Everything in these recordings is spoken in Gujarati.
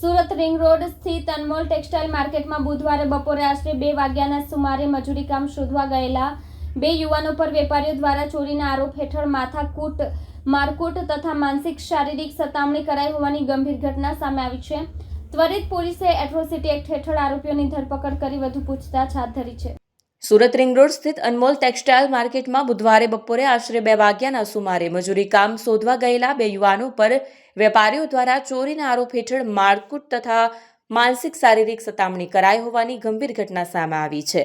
સુરત રિંગ રોડ સ્થિત અનમોલ ટેક્સટાઇલ માર્કેટમાં બુધવારે બપોરે આશરે 2 વાગ્યાના સુમારે મજૂરી કામ શોધવા ગયેલા 2 યુવાનો પર વેપારીઓ દ્વારા ચોરીના આરોપ હેઠળ માથાકૂટ, મારકૂટ તથા માનસિક શારીરિક સતામણી કરાઈ હોવાની ગંભીર ઘટના સામે આવી છે. ત્વરિત પોલીસે એટ્રોસિટી એક્ટ હેઠળ આરોપીઓની ધરપકડ કરી વધુ પૂછતાછ હાથ ધરી છે. સુરત રિંગ રોડ સ્થિત અનમોલ ટેક્સટાઇલ માર્કેટમાં બુધવારે બપોરે આશરે 2 વાગ્યાના સુમારે મજૂરી કામ શોધવા ગયેલા 2 યુવાનો પર વેપારીઓ દ્વારા ચોરીના આરોપ હેઠળ મારકૂટ તથા માનસિક શારીરિક સતામણી કરાઈ હોવાની ગંભીર ઘટના સામે આવી છે.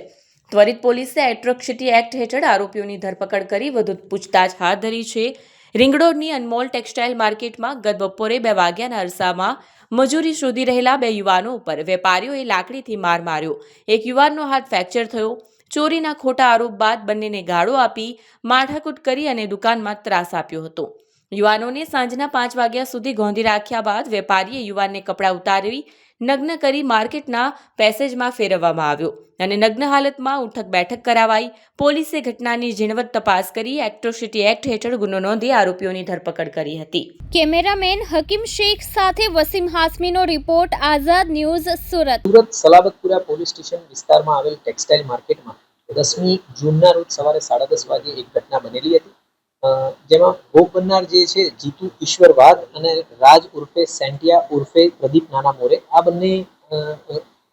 ત્વરિત પોલીસે એટ્રોસિટી એક્ટ હેઠળ આરોપીઓની ધરપકડ કરી વધુ પૂછતાછ હાથ ધરી છે. રિંગ રોડની અનમોલ ટેક્સટાઇલ માર્કેટમાં ગત બપોરે 2 વાગ્યાના અરસામાં મજૂરી શોધી રહેલા 2 યુવાનો ઉપર વેપારીઓએ લાકડીથી માર માર્યો. એક યુવાનનો હાથ ફ્રેક્ચર થયો. ચોરીના ખોટા આરોપ બાદ બંનેને ગાળો આપી માથાકૂટ કરી અને દુકાનમાં ત્રાસ આપ્યો હતો. યુવાનોને સાંજના 5 વાગ્યા સુધી ગોંધી રાખ્યા બાદ વેપારીએ યુવાનને કપડાં ઉતારી નગ્ન કરી માર્કેટના પેસેજમાં ફેરવવામાં આવ્યો અને નગ્ન હાલતમાં ઉઠક બેઠક કરાવાઈ. પોલીસે ઘટનાની ઝીણવટ તપાસ કરી એટ્રોસિટી એક્ટ હેઠળ ગુનો નોંધી આરોપીઓની ધરપકડ કરી હતી. કેમેરામેન હકીમ શેખ સાથે વસીમ હાસમીનો report, Azad news, Surat. Surat Salabatpura police station વિસ્તારમાં આવેલ ટેક્સટાઇલ માર્કેટમાં 10મી જૂનના રોજ સવારે 10:30 વાગે એક ઘટના બનેલી હતી, જેમાં ભોગ બનનાર જે છે જીતુ ઈશ્વર વાઘ અને રાજ ઉર્ફે સેન્ટિયા ઉર્ફે પ્રદીપ નાના મોરે, આ બંને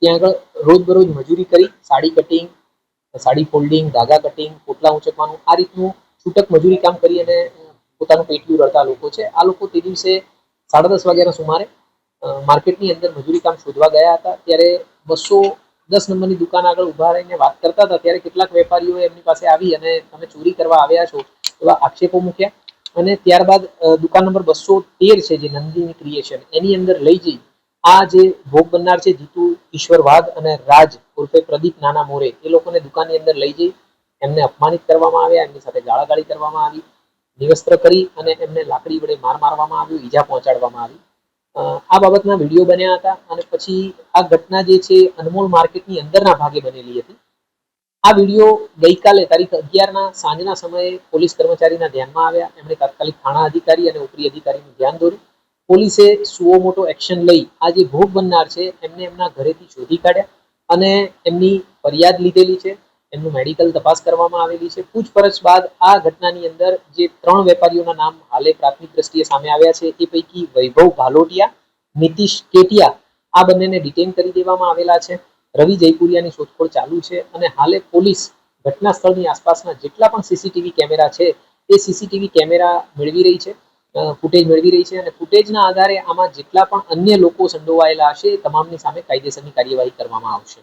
ત્યાં આગળ રોજબરોજ મજૂરી કરી સાડી કટિંગ, સાડી ફોલ્ડિંગ, ધાગા કટિંગ, પોટલા ઊંચકવાનું આ રીતનું છૂટક મજૂરી કામ કરી અને પોતાનું પેટીયું રળતા લોકો છે. આ લોકો તે દિવસે 10:30 વાગ્યાના સુમારે માર્કેટની અંદર મજૂરી કામ શોધવા ગયા હતા. ત્યારે 210 નંબરની દુકાન આગળ ઉભા રહીને વાત કરતા હતા. ત્યારે કેટલાક વેપારીઓ એમની પાસે આવી અને તમે ચોરી કરવા આવ્યા છો એવા આક્ષેપો મૂક્યા અને ત્યારબાદ દુકાન નંબર 213 છે જે નંદિની ક્રિએશન, એની અંદર લઈ જઈ આ જે ભોગ બનનાર છે જીતુ ઈશ્વર વાઘ અને રાજ ઉર્ફે પ્રદીપ નાના મોરે, એ લોકોને દુકાનની અંદર લઈ જઈ એમને અપમાનિત કરવામાં આવ્યા, એમની સાથે ગાળાગાળી કરવામાં આવી, નિવસ્ત્ર કરી અને એમને લાકડી વડે માર મારવામાં આવ્યો, ઈજા પહોંચાડવામાં આવી. આ બાબતના વિડીયો બન્યા હતા અને પછી આ ઘટના જે છે અનમોલ માર્કેટની અંદરના ભાગે બનેલી હતી. આ વિડીયો ગઈકાલે તારીખ 11ના સાંજના સમયે પોલીસ કર્મચારીના ધ્યાનમાં આવ્યા. એમણે તાત્કાલિક થાણા અધિકારી અને ઉપરી અધિકારીનું ધ્યાન દોર્યું. પોલીસે સુઓ મોટો એક્શન લઈ આ જે ભોગ બનનાર છે એમને એમના ઘરેથી શોધી કાઢ્યા અને એમની ફરિયાદ લીધેલી છે. એમનું મેડિકલ તપાસ કરવામાં આવેલી છે. પૂછપરછ બાદ આ ઘટનાની અંદર જે 3 વેપારીઓના નામ હાલે પ્રાથમિક દ્રષ્ટિએ સામે આવ્યા છે એ પૈકી વૈભવ ભાલોટિયા, નીતિશ કેટિયા, આ બંનેને ડિટેન કરી દેવામાં આવેલા છે. રવિ જયપુરિયાની શોધખોળ ચાલુ છે અને હાલે પોલીસ ઘટના સ્થળની આસપાસના જેટલા પણ સીસીટીવી કેમેરા છે એ સીસીટીવી કેમેરા મેળવી રહી છે, ફૂટેજ મેળવી રહી છે અને ફૂટેજના આધારે આમાં જેટલા પણ અન્ય લોકો સંડોવાયેલા હશે એ તમામની સામે કાયદેસરની કાર્યવાહી કરવામાં આવશે.